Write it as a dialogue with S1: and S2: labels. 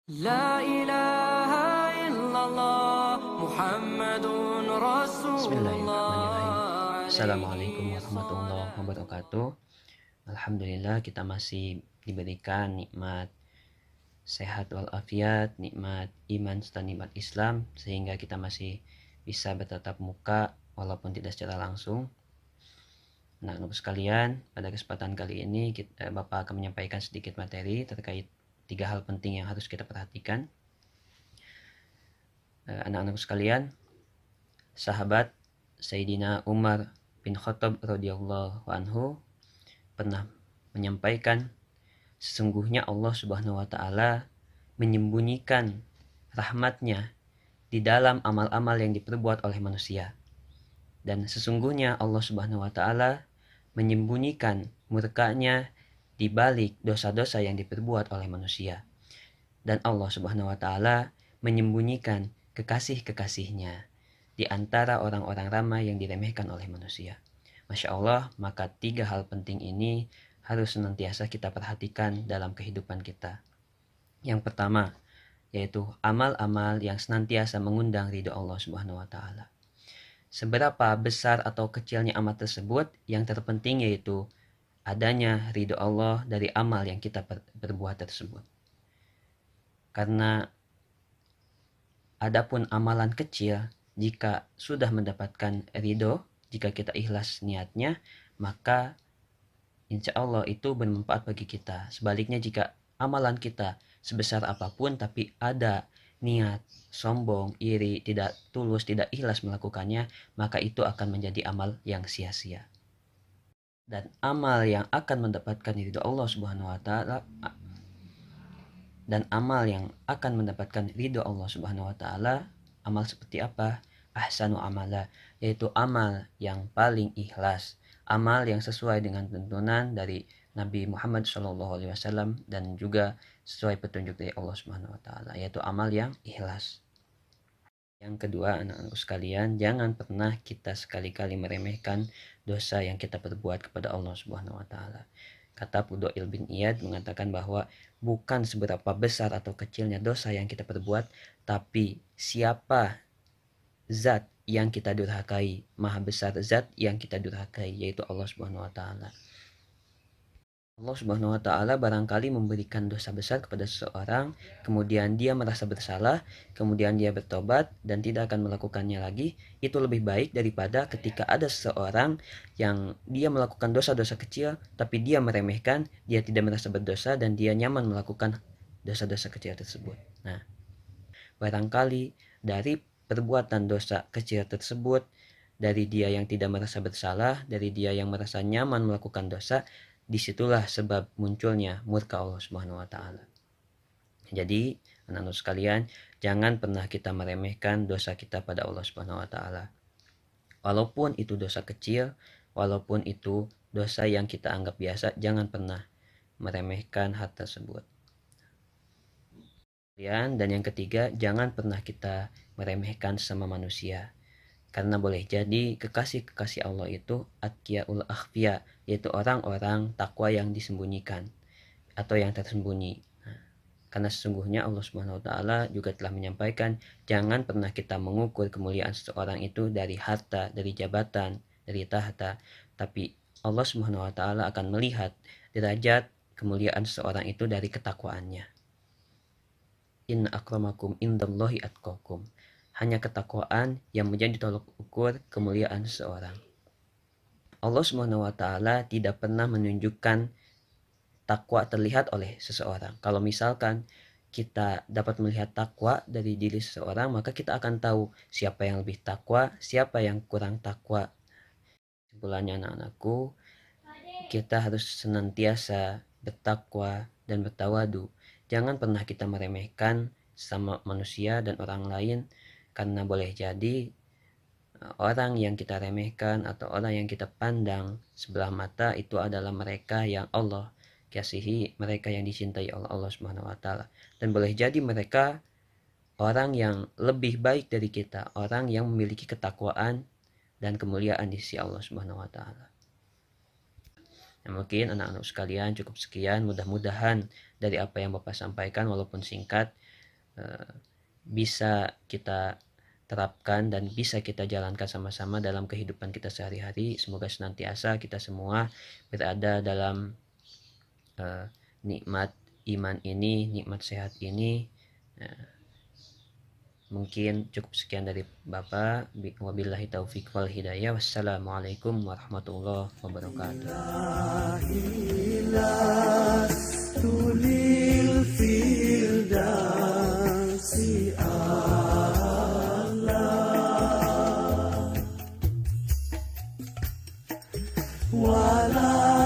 S1: La ilaha illallah Muhammadun
S2: Bismillahirrahmanirrahim.
S1: Rasulullah
S2: Assalamualaikum
S1: alaihi
S2: warahmatullahi
S1: salam.
S2: wabarakatuh. Alhamdulillah kita masih diberikan nikmat sehat walafiat, nikmat iman serta nikmat Islam sehingga kita masih bisa bertatap muka walaupun tidak secara langsung. Nah, untuk sekalian, pada kesempatan kali ini Bapak akan menyampaikan sedikit materi terkait 3 hal penting yang harus kita perhatikan. Anak-anak sekalian, sahabat Sayyidina Umar bin Khattab radhiyallahu anhu pernah menyampaikan, sesungguhnya Allah Subhanahu wa taala menyembunyikan rahmatnya di dalam amal-amal yang diperbuat oleh manusia. Dan sesungguhnya Allah Subhanahu wa taala menyembunyikan murkanya di balik dosa-dosa yang diperbuat oleh manusia. Dan Allah Subhanahu wa taala menyembunyikan kekasih-kekasihnya di antara orang-orang ramai yang diremehkan oleh manusia. Masya Allah, maka 3 hal penting ini harus senantiasa kita perhatikan dalam kehidupan kita. Yang pertama, yaitu amal-amal yang senantiasa mengundang ridho Allah Subhanahu wa taala. Seberapa besar atau kecilnya amal tersebut, yang terpenting yaitu adanya ridho Allah dari amal yang kita perbuat tersebut. Karena adapun amalan kecil, jika sudah mendapatkan ridho, jika kita ikhlas niatnya, maka insya Allah itu bermanfaat bagi kita. Sebaliknya, jika amalan kita sebesar apapun tapi ada niat sombong, iri, tidak tulus, tidak ikhlas melakukannya, maka itu akan menjadi amal yang sia-sia. Dan amal yang akan mendapatkan ridho Allah Subhanahu wa taala amal seperti apa? Ahsanu amala, yaitu amal yang paling ikhlas, amal yang sesuai dengan tuntunan dari Nabi Muhammad SAW dan juga sesuai petunjuk dari Allah Subhanahu wa taala, yaitu amal yang ikhlas. Yang kedua, anak-anakku sekalian, jangan pernah kita sekali-kali meremehkan dosa yang kita perbuat kepada Allah Subhanahu wa taala. Kata Fudail bin Iyad mengatakan bahwa bukan seberapa besar atau kecilnya dosa yang kita perbuat, tapi siapa zat yang kita durhakai, maha besar zat yang kita durhakai, yaitu Allah Subhanahu wa taala. Allah Subhanahu wa taala barangkali memberikan dosa besar kepada seseorang, kemudian dia merasa bersalah, kemudian dia bertobat dan tidak akan melakukannya lagi. Itu lebih baik daripada ketika ada seseorang yang dia melakukan dosa-dosa kecil tapi dia meremehkan, dia tidak merasa berdosa dan dia nyaman melakukan dosa-dosa kecil tersebut. Nah, barangkali dari perbuatan dosa kecil tersebut, dari dia yang tidak merasa bersalah, dari dia yang merasa nyaman melakukan dosa, disitulah sebab munculnya murka Allah Subhanahu wa taala. Jadi, anak-anak sekalian, jangan pernah kita meremehkan dosa kita pada Allah Subhanahu wa taala. Walaupun itu dosa kecil, walaupun itu dosa yang kita anggap biasa, jangan pernah meremehkan hal tersebut. Dan yang ketiga, jangan pernah kita meremehkan sama manusia. Karena boleh jadi kekasih-kekasih Allah itu atqiyaul akhfiya, yaitu orang-orang takwa yang disembunyikan atau yang tersembunyi. Karena sesungguhnya Allah Subhanahu wa taala juga telah menyampaikan, jangan pernah kita mengukur kemuliaan seseorang itu dari harta, dari jabatan, dari tahta, tapi Allah Subhanahu wa taala akan melihat derajat kemuliaan seseorang itu dari ketakwaannya. Inna akramakum indallahi atqakum. Hanya ketakwaan yang menjadi tolok ukur kemuliaan seseorang. Allah Subhanahu wa taala tidak pernah menunjukkan takwa terlihat oleh seseorang. Kalau misalkan kita dapat melihat takwa dari diri seseorang, maka kita akan tahu siapa yang lebih takwa, siapa yang kurang takwa. Kesimpulannya, anak-anakku, kita harus senantiasa bertakwa dan bertawadu. Jangan pernah kita meremehkan sama manusia dan orang lain, karena boleh jadi orang yang kita remehkan atau orang yang kita pandang sebelah mata itu adalah mereka yang Allah kasihi, mereka yang dicintai oleh Allah Subhanahu wa taala. Dan boleh jadi mereka orang yang lebih baik dari kita, orang yang memiliki ketakwaan dan kemuliaan di sisi Allah Subhanahu wa taala. Nah, mungkin anak-anak sekalian cukup sekian, mudah-mudahan dari apa yang Bapak sampaikan walaupun singkat bisa kita terapkan dan bisa kita jalankan sama-sama dalam kehidupan kita sehari-hari. Semoga senantiasa kita semua berada dalam nikmat iman ini, nikmat sehat ini. Mungkin cukup sekian dari Bapak. Wabillahi taufiq wal hidayah. Wassalamualaikum warahmatullahi wabarakatuh.
S3: Wala